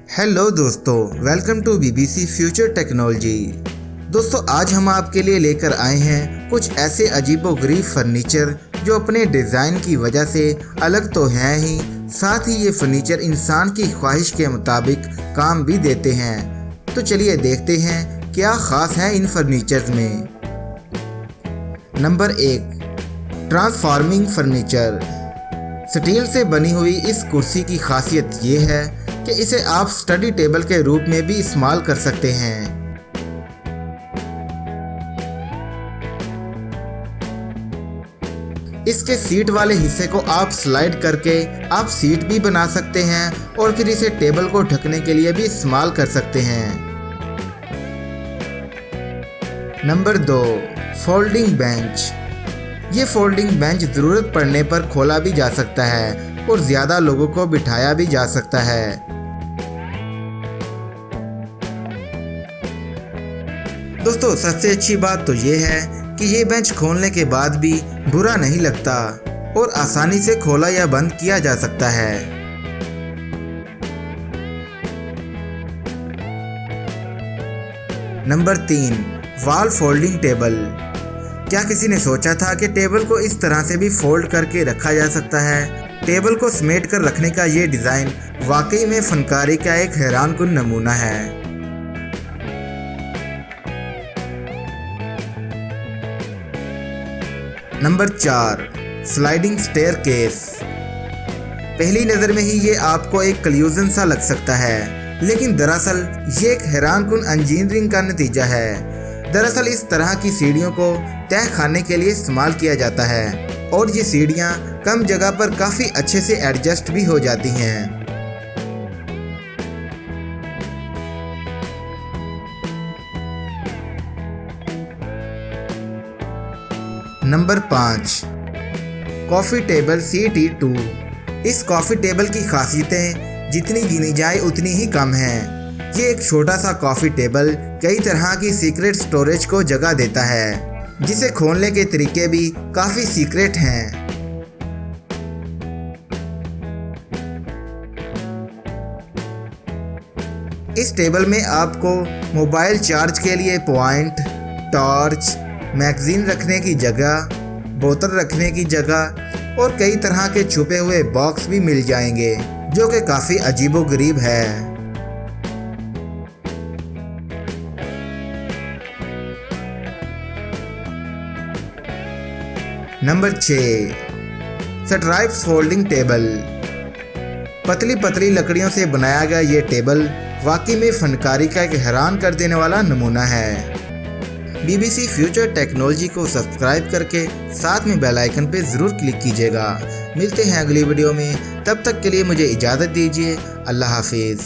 Hello दोस्तों, welcome to BBC future technology. दोस्तों, आज हम आपके लिए लेकर आए हैं कुछ ऐसे अजीबोगरीब फर्नीचर जो अपने डिज़ाइन की वजह से अलग तो हैं ही, साथ ही ये फर्नीचर इंसान की ख्वाहिश के मुताबिक काम भी देते हैं। तो चलिए देखते हैं क्या ख़ास है इन फर्नीचर्स में। Number 1, transforming furniture. स्टील से बनी हुई इस कुर्सी की खासियत ये है कि इसे आप स्टडी टेबल के रूप में भी इस्तेमाल कर सकते हैं। इसके सीट वाले हिस्से को आप स्लाइड करके आप सीट भी बना सकते हैं और फिर इसे टेबल को ढकने के लिए भी इस्तेमाल कर सकते हैं। Number 2, folding bench. ये फोल्डिंग बेंच ज़रूरत पड़ने पर खोला भी जा सकता है और ज़्यादा लोगों को बिठाया भी जा सकता है। दोस्तों, सबसे अच्छी बात तो ये है कि ये बेंच खोलने के बाद भी बुरा नहीं लगता और आसानी से खोला या बंद किया जा सकता है। Number 3, wall folding table. क्या किसी ने सोचा था कि टेबल को इस तरह से भी फोल्ड करके रखा जा सकता है? टेबल को समेट कर रखने का ये डिज़ाइन वाकई में फनकारी का एक हैरानकुन नमूना है। Number 4, sliding staircase. पहली नज़र में ही ये आपको एक कन्फ्यूजन सा लग सकता है, लेकिन दरअसल ये एक हैरानकुन इंजीनियरिंग का नतीजा है। दरअसल इस तरह की सीढ़ियों को तह खाने के लिए इस्तेमाल किया जाता है और ये सीढ़ियाँ कम जगह पर काफ़ी अच्छे से एडजस्ट भी हो जाती हैं। Number 5, coffee table CT2। इस कॉफ़ी टेबल की खासियतें जितनी गिनी जाए उतनी ही कम हैं। ये एक छोटा सा कॉफ़ी टेबल कई तरह की सीक्रेट स्टोरेज को जगह देता है, जिसे खोलने के तरीके भी काफ़ी सीक्रेट हैं। इस टेबल में आपको मोबाइल चार्ज के लिए पॉइंट, टॉर्च, मैगज़ीन रखने की जगह, बोतल रखने की जगह और कई तरह के छुपे हुए बॉक्स भी मिल जाएंगे, जो कि काफ़ी अजीबोगरीब है। Number 6, stripes folding table. पतली पतली लकड़ियों से बनाया गया ये टेबल वाकई में फनकारी का एक हैरान कर देने वाला नमूना है। बीबीसी फ्यूचर टेक्नोलॉजी को सब्सक्राइब करके साथ में बेल आइकन पे ज़रूर क्लिक कीजिएगा। मिलते हैं अगली वीडियो में, तब तक के लिए मुझे इजाज़त दीजिए। अल्लाह हाफिज़।